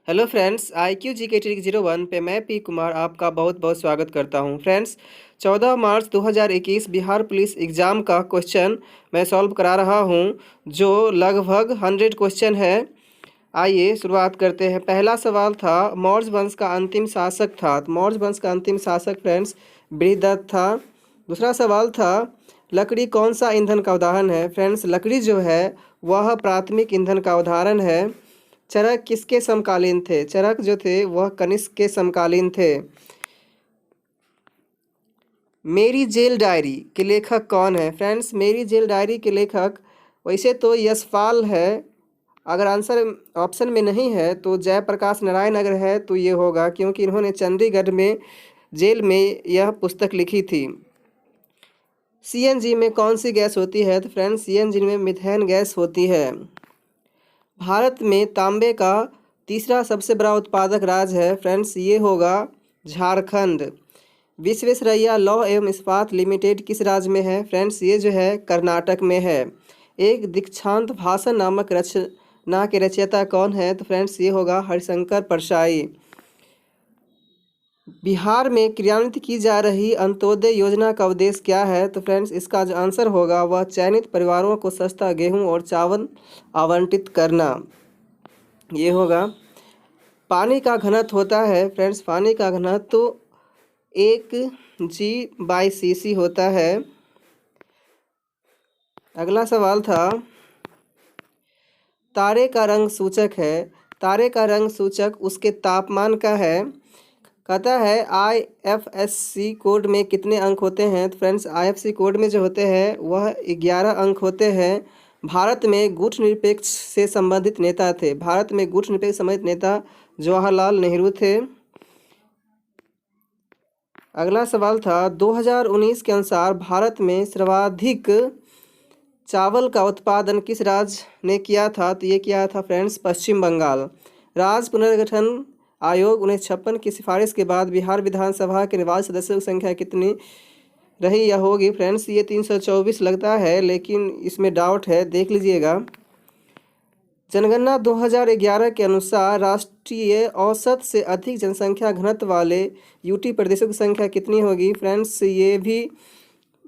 Hello friends, IQ GK trick 01 पे मैं P Kumar आपका बहुत बहुत स्वागत करता हूं। फ्रेंड्स, 14 मार्च 2021 बिहार पुलिस एग्ज़ाम का क्वेश्चन मैं सॉल्व करा रहा हूं, जो लगभग 100 क्वेश्चन है। आइए शुरुआत करते हैं। पहला सवाल था, मौर्य वंश का अंतिम शासक था। तो मौर्य वंश का अंतिम शासक फ्रेंड्स बृहदत्त था। दूसरा सवाल था, लकड़ी कौन सा ईंधन का उदाहरण है। फ्रेंड्स, लकड़ी जो है वह प्राथमिक ईंधन का उदाहरण है। चरक किसके समकालीन थे। चरक जो थे वह कनिष्क के समकालीन थे। मेरी जेल डायरी के लेखक कौन है। फ्रेंड्स, मेरी जेल डायरी के लेखक वैसे तो यशपाल है। अगर आंसर ऑप्शन में नहीं है तो जयप्रकाश नारायण अगर है तो ये होगा, क्योंकि इन्होंने चंडीगढ़ में जेल में यह पुस्तक लिखी थी। CNG में कौन सी गैस होती है। तो फ्रेंड्स, CNG में मीथेन गैस होती है। भारत में तांबे का तीसरा सबसे बड़ा उत्पादक राज्य है। फ्रेंड्स, ये होगा झारखंड। विश्वेश्वरैया लौह एवं इस्पात लिमिटेड किस राज्य में है। फ्रेंड्स, ये जो है कर्नाटक में है। एक दीक्षांत भाषण नामक रचना के रचयिता कौन है। तो फ्रेंड्स, ये होगा हरिशंकर परसाई। बिहार में क्रियान्वित की जा रही अंत्योदय योजना का उद्देश्य क्या है। तो फ्रेंड्स, इसका जो आंसर होगा वह चयनित परिवारों को सस्ता गेहूं और चावल आवंटित करना, ये होगा। पानी का घनत्व होता है। फ्रेंड्स, पानी का घनत्व तो 1g/cc होता है। अगला सवाल था, तारे का रंग सूचक है। तारे का रंग सूचक उसके तापमान का है। कहता है IFSC कोड में कितने अंक होते हैं। तो फ्रेंड्स, IFSC कोड में जो होते हैं वह 11 अंक होते हैं। भारत में गुटनिरपेक्ष से संबंधित नेता थे। भारत में गुटनिरपेक्ष संबंधित नेता जवाहरलाल नेहरू थे। अगला सवाल था, 2019 के अनुसार भारत में सर्वाधिक चावल का उत्पादन किस राज्य ने किया था। तो ये किया था फ्रेंड्स पश्चिम बंगाल। राज्य पुनर्गठन आयोग 1956 की सिफारिश के बाद बिहार विधानसभा के निर्वाचित सदस्यों की संख्या कितनी रही या होगी। फ्रेंड्स, ये 324 लगता है, लेकिन इसमें डाउट है, देख लीजिएगा। जनगणना 2011 के अनुसार राष्ट्रीय औसत से अधिक जनसंख्या घनत्व वाले यूटी प्रदेशों की संख्या कितनी होगी। फ्रेंड्स, ये भी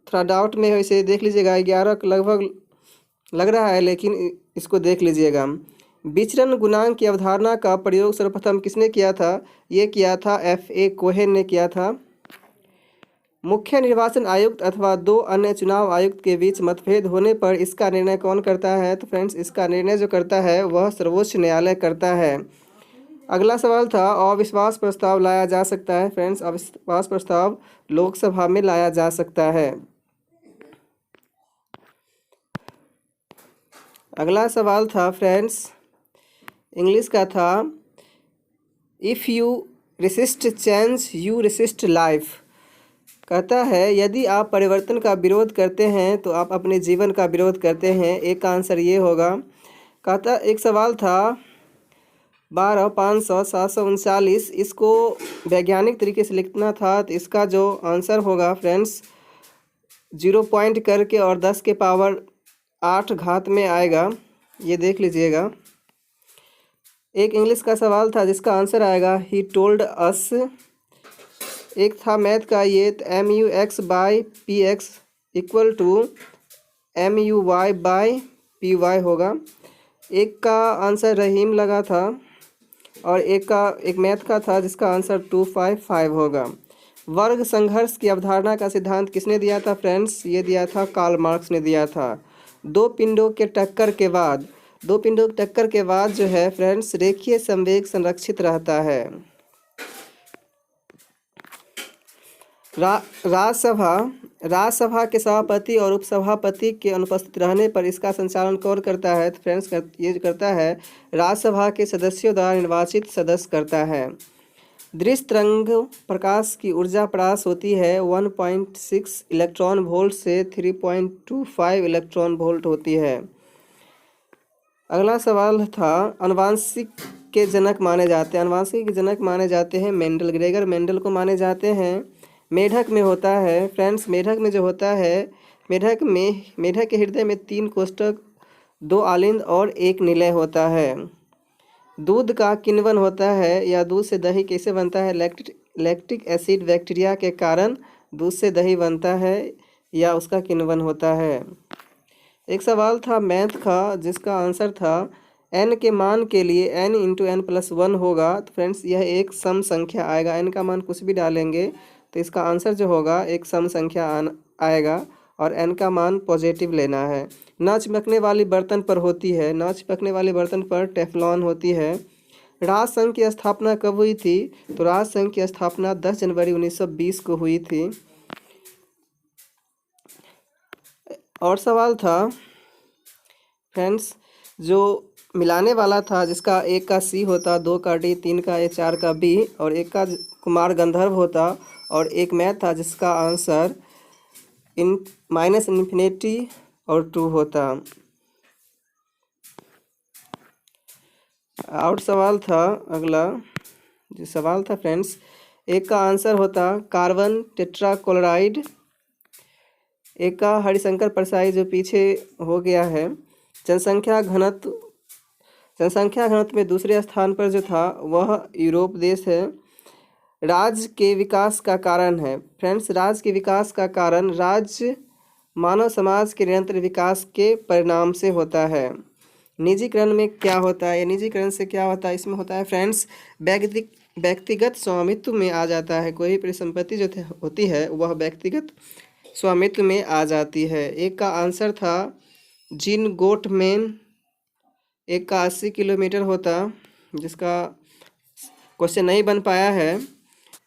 थोड़ा डाउट में है, इसे देख लीजिएगा। 11 लगभग लग रहा है, लेकिन इसको देख लीजिएगा। विचरण गुणांक की अवधारणा का प्रयोग सर्वप्रथम किसने किया था। ये किया था FA कोहेन ने किया था। मुख्य निर्वाचन आयुक्त अथवा दो अन्य चुनाव आयुक्त के बीच मतभेद होने पर इसका निर्णय कौन करता है। तो फ्रेंड्स, इसका निर्णय जो करता है वह सर्वोच्च न्यायालय करता है। अगला सवाल था, अविश्वास प्रस्ताव लाया जा सकता है। फ्रेंड्स, अविश्वास प्रस्ताव लोकसभा में लाया जा सकता है। अगला सवाल था फ्रेंड्स, इंग्लिश का था, if you resist change you resist life. कहता है, यदि आप परिवर्तन का विरोध करते हैं तो आप अपने जीवन का विरोध करते हैं। एक का आंसर ये होगा। कहता, एक सवाल था 12, 500, 739, इसको वैज्ञानिक तरीके से लिखना था। तो इसका जो आंसर होगा फ्रेंड्स 0 पॉइंट करके और 10 के पावर 8 घात में आएगा, ये देख लीजिएगा। एक इंग्लिश का सवाल था जिसका आंसर आएगा ही टोल्ड अस। एक था मैथ का, ये MUX/PX इक्वल टू MUY/PY होगा। एक का आंसर रहीम लगा था, और एक मैथ का था जिसका आंसर 255 होगा। वर्ग संघर्ष की अवधारणा का सिद्धांत किसने दिया था। फ्रेंड्स, ये दिया था कार्ल मार्क्स ने दिया था। दो पिंडों के टक्कर के बाद जो है फ्रेंड्स रेखीय संवेग संरक्षित रहता है। राज्यसभा के सभापति और उपसभापति के अनुपस्थित रहने पर इसका संचालन कौन करता है। तो फ्रेंड्स, ये करता है राज्यसभा के सदस्यों द्वारा निर्वाचित सदस्य करता है। दृश्य तरंग प्रकाश की ऊर्जा प्रकाश होती है 1.6 इलेक्ट्रॉन वोल्ट से 3.25 इलेक्ट्रॉन वोल्ट होती है। अगला सवाल था, अनुवांशिक के जनक माने जाते हैं मेंडल, ग्रेगर मेंडल को माने जाते हैं। मेढक में होता है। फ्रेंड्स, मेढक में जो होता है, मेढक के हृदय में 3 कोष्ठक, 2 आलिंद और 1 निलय होता है। दूध का किण्वन होता है या दूध से दही कैसे बनता है? लैक्टिक एसिड बैक्टीरिया के कारण दूध से दही बनता है या उसका किण्वन होता है। एक सवाल था मैथ का जिसका आंसर था n के मान के लिए n into n plus one होगा। तो फ्रेंड्स यह एक सम संख्या आएगा, n का मान कुछ भी डालेंगे तो इसका आंसर जो होगा एक सम संख्या आएगा और n का मान पॉजिटिव लेना है। न चिपकने वाली बर्तन पर होती है, न चिपकने वाले बर्तन पर टेफ्लॉन होती है। राष्ट्रसंघ की स्थापना कब हुई थी? तो राष्ट्रसंघ की स्थापना 10 जनवरी 1920 को हुई थी। और सवाल था फ्रेंड्स जो मिलाने वाला था जिसका एक का सी होता, दो का डी, तीन का ए, चार का बी और एक का कुमार गंधर्व होता और एक मैथ था जिसका आंसर माइनस इन्फिनिटी और 2 होता। और सवाल था अगला जो सवाल था फ्रेंड्स, एक का आंसर होता कार्बन टेट्राक्लोराइड, एक का हरिशंकर प्रसाई जो पीछे हो गया है। जनसंख्या घनत्व में दूसरे स्थान पर जो था वह यूरोप देश है। राज्य के विकास का कारण है फ्रेंड्स, राज्य के विकास का कारण राज्य मानव समाज के निरंतर विकास के परिणाम से होता है। निजीकरण में क्या होता है या निजीकरण से क्या होता है? इसमें होता है फ्रेंड्स व्यक्तिगत स्वामित्व में आ जाता है, कोई परिसंपत्ति जो होती है वह व्यक्तिगत स्वामित्व में आ जाती है। एक का आंसर था जीन गोटमैन, एक का 80 किलोमीटर होता जिसका क्वेश्चन नहीं बन पाया है।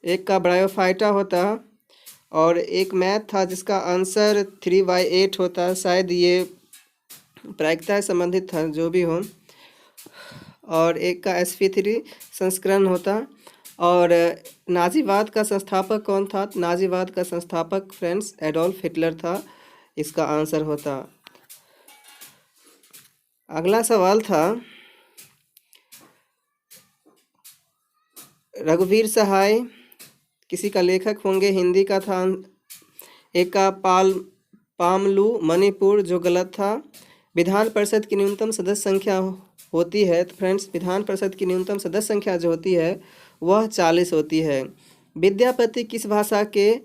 एक का ब्रायोफाइटा होता और एक मैथ था जिसका आंसर 3/8 होता, शायद ये प्रायिकता से संबंधित था जो भी हो। और एक का sp3 संस्करण होता। और नाजीवाद का संस्थापक कौन था? नाजीवाद का संस्थापक फ्रेंड्स एडोल्फ हिटलर था, इसका आंसर होता। अगला सवाल था रघुवीर सहाय किसी का लेखक होंगे, हिंदी का था। एक का पामलू मणिपुर जो गलत था। विधान परिषद की न्यूनतम सदस्य संख्या होती है तो फ्रेंड्स विधान परिषद की न्यूनतम सदस्य संख्या जो होती है वह 40 होती है। विद्यापति किस भाषा के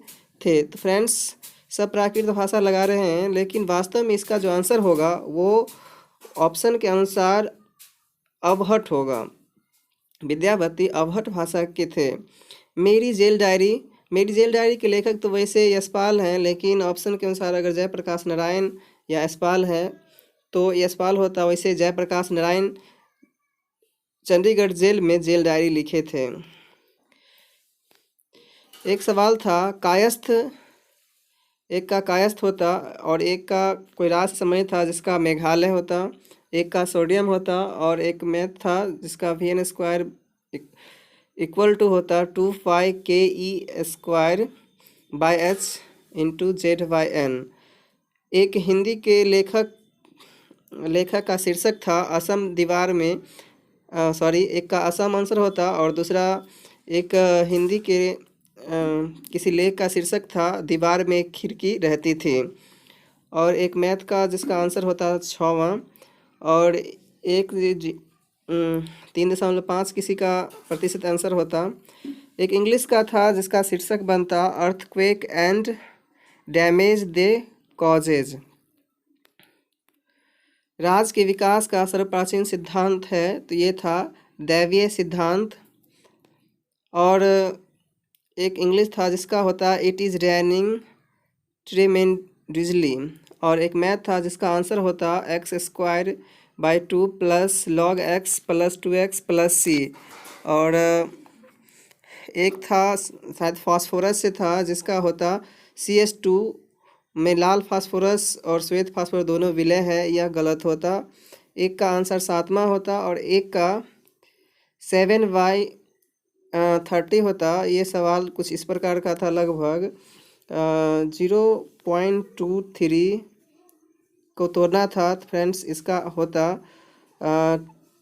थे? तो फ्रेंड्स सब प्राकृत भाषा लगा रहे हैं लेकिन वास्तव में इसका जो आंसर होगा वो ऑप्शन के अनुसार अवहट होगा। विद्यापति अवहट भाषा के थे। मेरी जेल डायरी के लेखक तो वैसे यशपाल हैं लेकिन ऑप्शन के अनुसार अगर जयप्रकाश नारायण या यशपाल है तो यशपाल होता, वैसे जयप्रकाश नारायण चंडीगढ़ जेल में जेल डायरी लिखे थे। एक सवाल था कायस्थ, एक का कायस्थ होता और एक का कोई राज्य समय था जिसका मेघालय होता। एक का सोडियम होता और एक मैथ था जिसका VN स्क्वायर इक्वल टू होता 2π/KE² इंटू Z/N। एक हिंदी के लेखक का शीर्षक था असम दीवार में, एक का असम आंसर होता और दूसरा एक हिंदी के किसी लेख का शीर्षक था दीवार में खिड़की रहती थी। और एक मैथ का जिसका आंसर होता 6वां और एक 3.5 किसी का प्रतिशत आंसर होता। एक इंग्लिश का था जिसका शीर्षक बनता earthquake and damage they causes. राज्य के विकास का सर्वप्राचीन सिद्धांत है तो ये था दैवीय सिद्धांत। और एक इंग्लिश था जिसका होता इट इज़ रेनिंग ट्रेमेंडसली। और एक मैथ था जिसका आंसर होता x²/2 + log x + 2x + c। और एक था शायद फास्फोरस से था जिसका होता CH2 में लाल फास्फोरस और श्वेत फास्फोरस दोनों विलय है, यह गलत होता। एक का आंसर 7वां होता और एक का 7/30 होता। ये सवाल कुछ इस प्रकार का था, लगभग 0.23 को तोड़ना था तो फ्रेंड्स इसका होता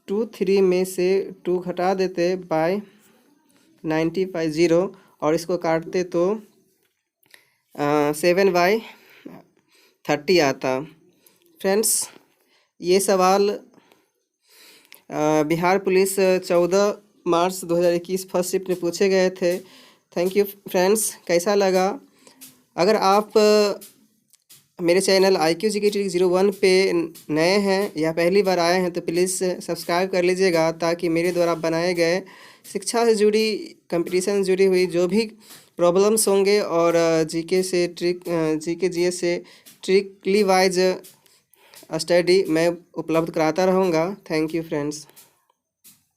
23 में से 2 घटा देते बाय 90/0 और इसको काटते तो 7/30 आता। फ्रेंड्स ये सवाल बिहार पुलिस 14 मार्च 2021 फर्स्ट शिफ्ट में पूछे गए थे। Thank you friends. कैसा लगा? अगर आप मेरे चैनल IQ GK ट्रिक 01 पे नए हैं या पहली बार आए हैं तो प्लीज़ सब्सक्राइब कर लीजिएगा, ताकि मेरे द्वारा बनाए गए शिक्षा से जुड़ी, कंपटीशन से जुड़ी हुई जो भी प्रॉब्लम्स होंगे और GK से ट्रिक, GK GS से ट्रिकली वाइज स्टडी मैं उपलब्ध कराता रहूँगा। Thank you friends.